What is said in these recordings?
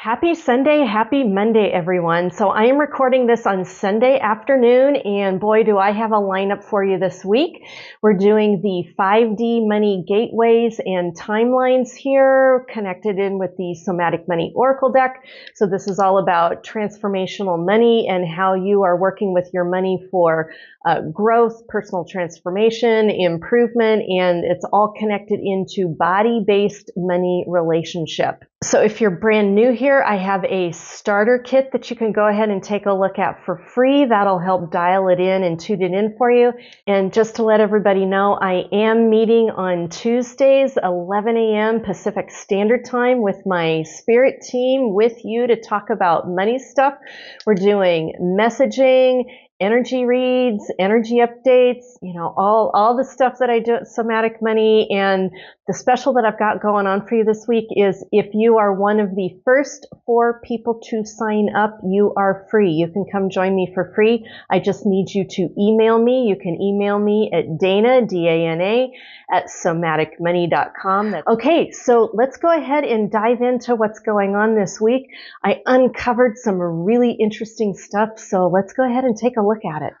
Happy Sunday, happy Monday, everyone. So I am recording this on Sunday afternoon, and boy, do I have a lineup for you this week. We're doing the 5D Money gateways and timelines here, connected in with the Somatic Money Oracle deck. So this is all about transformational money and how you are working with your money for growth, personal transformation, improvement, and it's all connected into body-based money relationship. So if you're brand new here, I have a starter kit that you can go ahead and take a look at for free. That'll help dial it in and tune it in for you. And just to let everybody know, I am meeting on Tuesdays, 11 a.m. Pacific Standard Time with my spirit team with you to talk about money stuff. We're doing messaging, energy reads, energy updates, all the stuff that I do at Somatic Money. And the special that I've got going on for you this week is if you are one of the first 4 people to sign up, you are free. You can come join me for free. I just need you to email me. You can email me at Dana, D-A-N-A, at somaticmoney.com. Okay, so let's go ahead and dive into what's going on this week. I uncovered some really interesting stuff, so let's go ahead and take a look at it.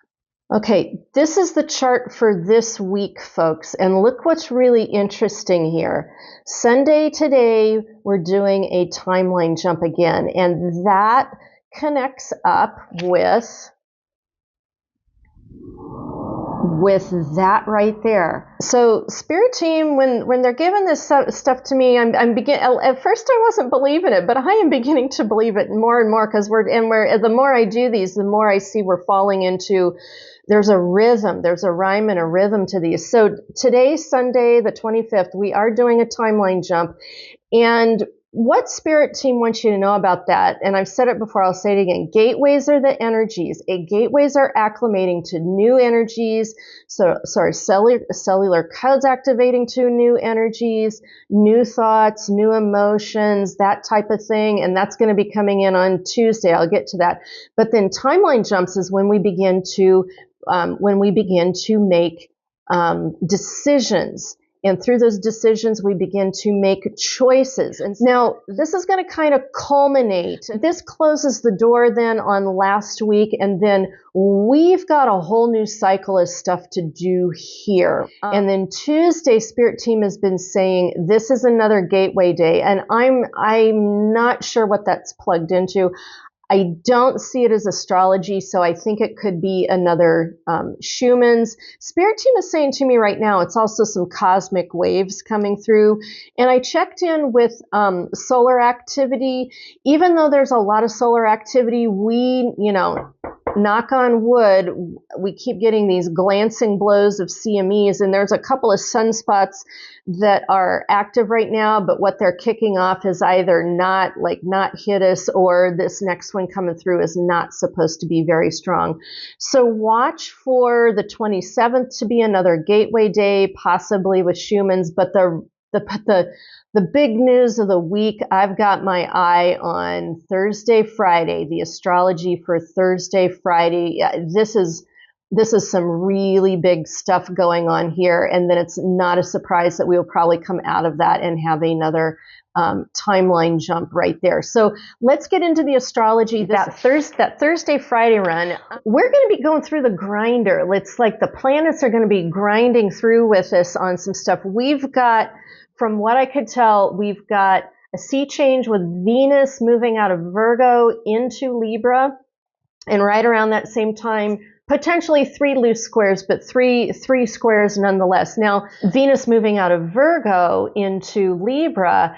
Okay, this is the chart for this week, folks, and look what's really interesting here. Sunday today, we're doing a timeline jump again, and that connects up with that right there. So spirit team, when they're giving this stuff to me, at first I wasn't believing it, but I am beginning to believe it more and more, because the more I do these, the more I see we're falling into. There's a rhythm, there's a rhyme and a rhythm to these. So today, Sunday, the 25th, we are doing a timeline jump. And what spirit team wants you to know about that, and I've said it before, I'll say it again, gateways are the energies. Gateways are acclimating to new energies, cellular codes activating to new energies, new thoughts, new emotions, that type of thing, and that's going to be coming in on Tuesday. I'll get to that. But then timeline jumps is when we begin to make decisions. And through those decisions, we begin to make choices. And now this is going to kind of culminate. This closes the door then on last week. And then we've got a whole new cycle of stuff to do here. And then Tuesday, Spirit Team has been saying this is another gateway day. And I'm not sure what that's plugged into. I don't see it as astrology, so I think it could be another Schumann's. Spirit Team is saying to me right now, it's also some cosmic waves coming through. And I checked in with solar activity. Even though there's a lot of solar activity, we, knock on wood, we keep getting these glancing blows of CMEs, and there's a couple of sunspots that are active right now, but what they're kicking off is either not hit us, or this next one coming through is not supposed to be very strong. So watch for the 27th to be another gateway day, possibly with Schumann's, but the big news of the week, I've got my eye on Thursday, Friday, the astrology for Thursday, Friday. This is some really big stuff going on here. And then it's not a surprise that we will probably come out of that and have another timeline jump right there. So let's get into the astrology. That Thursday, Friday run, we're going to be going through the grinder. It's like the planets are going to be grinding through with us on some stuff. We've got, from what I could tell, we've got a sea change with Venus moving out of Virgo into Libra. And right around that same time, potentially 3 loose squares, but three squares nonetheless. Now, Venus moving out of Virgo into Libra.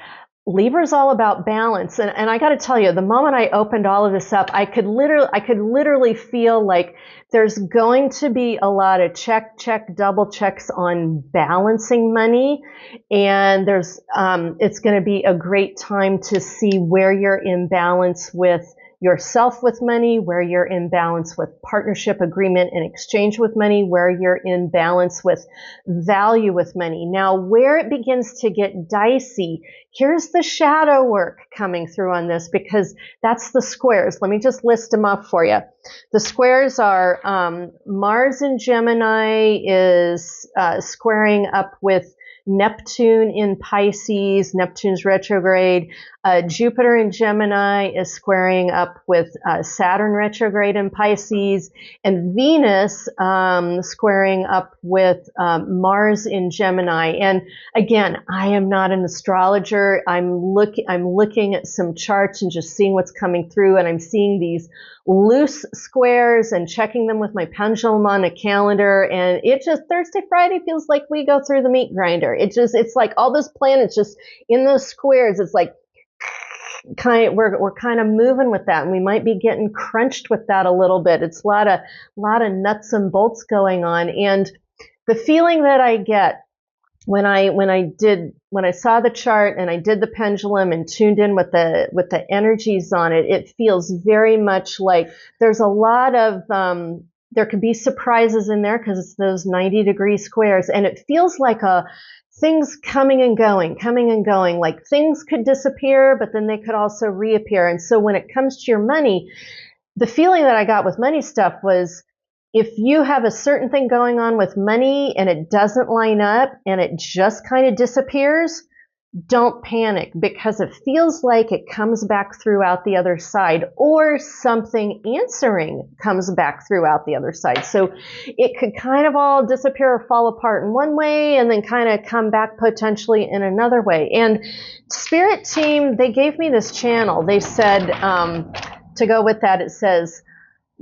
Libra's all about balance. And I got to tell you, the moment I opened all of this up, I could literally feel like there's going to be a lot of check, double checks on balancing money. And it's going to be a great time to see where you're in balance with yourself with money, where you're in balance with partnership agreement and exchange with money, where you're in balance with value with money. Now, where it begins to get dicey, here's the shadow work coming through on this, because that's the squares. Let me just list them up for you. The squares are Mars in Gemini is squaring up with Neptune in Pisces. Neptune's retrograde. Jupiter in Gemini is squaring up with Saturn retrograde in Pisces, and Venus squaring up with Mars in Gemini. And again, I am not an astrologer. I'm looking at some charts and just seeing what's coming through, and I'm seeing these loose squares and checking them with my pendulum on a calendar. And it just, Thursday, Friday feels like we go through the meat grinder. It's like all those planets just in those squares. It's like we're kind of moving with that, and we might be getting crunched with that a little bit. It's a lot of nuts and bolts going on. And the feeling that I get when I saw the chart and I did the pendulum and tuned in with the energies on it, it feels very much like there's a lot of there could be surprises in there because it's those 90-degree squares, and it feels like things coming and going. Like things could disappear, but then they could also reappear. And so when it comes to your money, the feeling that I got with money stuff was, if you have a certain thing going on with money and it doesn't line up and it just kind of disappears, don't panic, because it feels like it comes back throughout the other side, or something answering comes back throughout the other side. So it could kind of all disappear or fall apart in one way and then kind of come back potentially in another way. And Spirit Team, they gave me this channel. They said, to go with that, it says,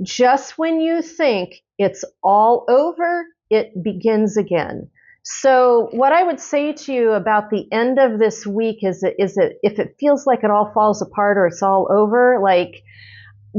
just when you think it's all over, it begins again. So what I would say to you about the end of this week is that if it feels like it all falls apart or it's all over, like,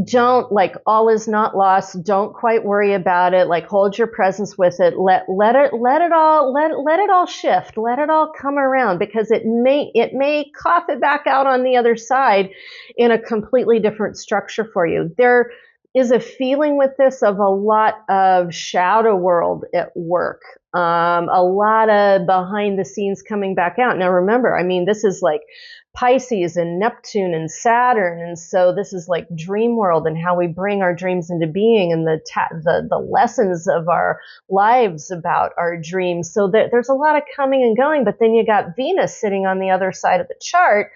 don't, like, all is not lost. Don't quite worry about it. Like, hold your presence with it. Let it all shift. Let it all come around, because it may cough it back out on the other side in a completely different structure for you. There is a feeling with this of a lot of shadow world at work. A lot of behind the scenes coming back out. Now remember, I mean, this is like Pisces and Neptune and Saturn. And so this is like dream world and how we bring our dreams into being, and the lessons of our lives about our dreams. So there's a lot of coming and going, but then you got Venus sitting on the other side of the chart,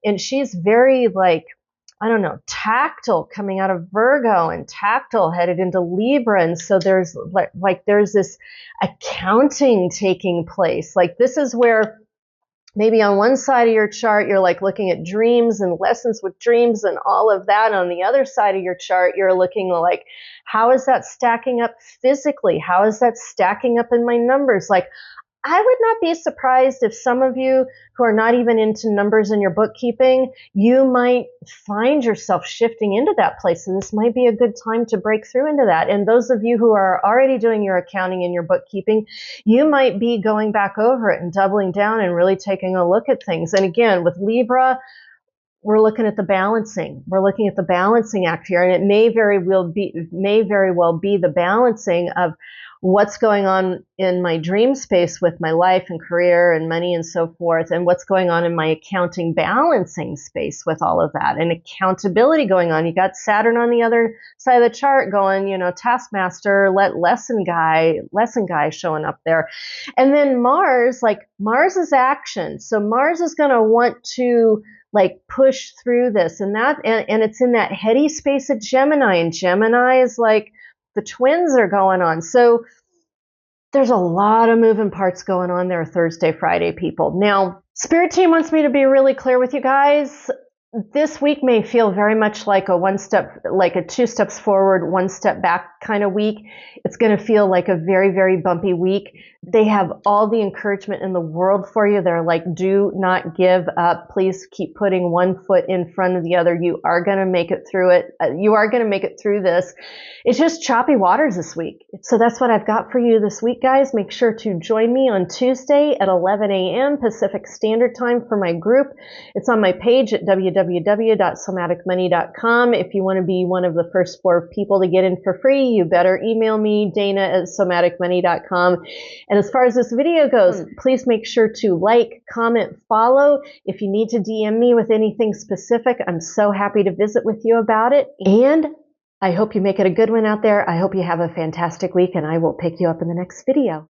and she's very, like, I don't know, tactile, coming out of Virgo, and tactile headed into Libra. And so there's there's this accounting taking place. Like, this is where maybe on one side of your chart, you're like looking at dreams and lessons with dreams and all of that. And on the other side of your chart, you're looking like, how is that stacking up physically? How is that stacking up in my numbers? Like, I would not be surprised if some of you who are not even into numbers in your bookkeeping, you might find yourself shifting into that place. And this might be a good time to break through into that. And those of you who are already doing your accounting and your bookkeeping, you might be going back over it and doubling down and really taking a look at things. And again, with Libra, we're looking at the balancing. We're looking at the balancing act here. And it may very well be the balancing of what's going on in my dream space with my life and career and money and so forth, and what's going on in my accounting balancing space with all of that, and accountability going on. You got Saturn on the other side of the chart going, taskmaster, lesson guy showing up there. And then Mars is action. So Mars is going to want to push through this and that, and it's in that heady space of Gemini, and Gemini is like, the twins are going on. So there's a lot of moving parts going on there, Thursday, Friday, people. Now, Spirit Team wants me to be really clear with you guys. This week may feel very much like a 2 steps forward, 1 step back kind of week. It's going to feel like a very, very bumpy week. They have all the encouragement in the world for you. They're like, do not give up. Please keep putting one foot in front of the other. You are going to make it through it. You are going to make it through this. It's just choppy waters this week. So that's what I've got for you this week, guys. Make sure to join me on Tuesday at 11 a.m. Pacific Standard Time for my group. It's on my page at www.somaticmoney.com. If you want to be one of the first 4 people to get in for free, you better email me, Dana@somaticmoney.com. And as far as this video goes, please make sure to like, comment, follow. If you need to DM me with anything specific, I'm so happy to visit with you about it. And I hope you make it a good one out there. I hope you have a fantastic week, and I will pick you up in the next video.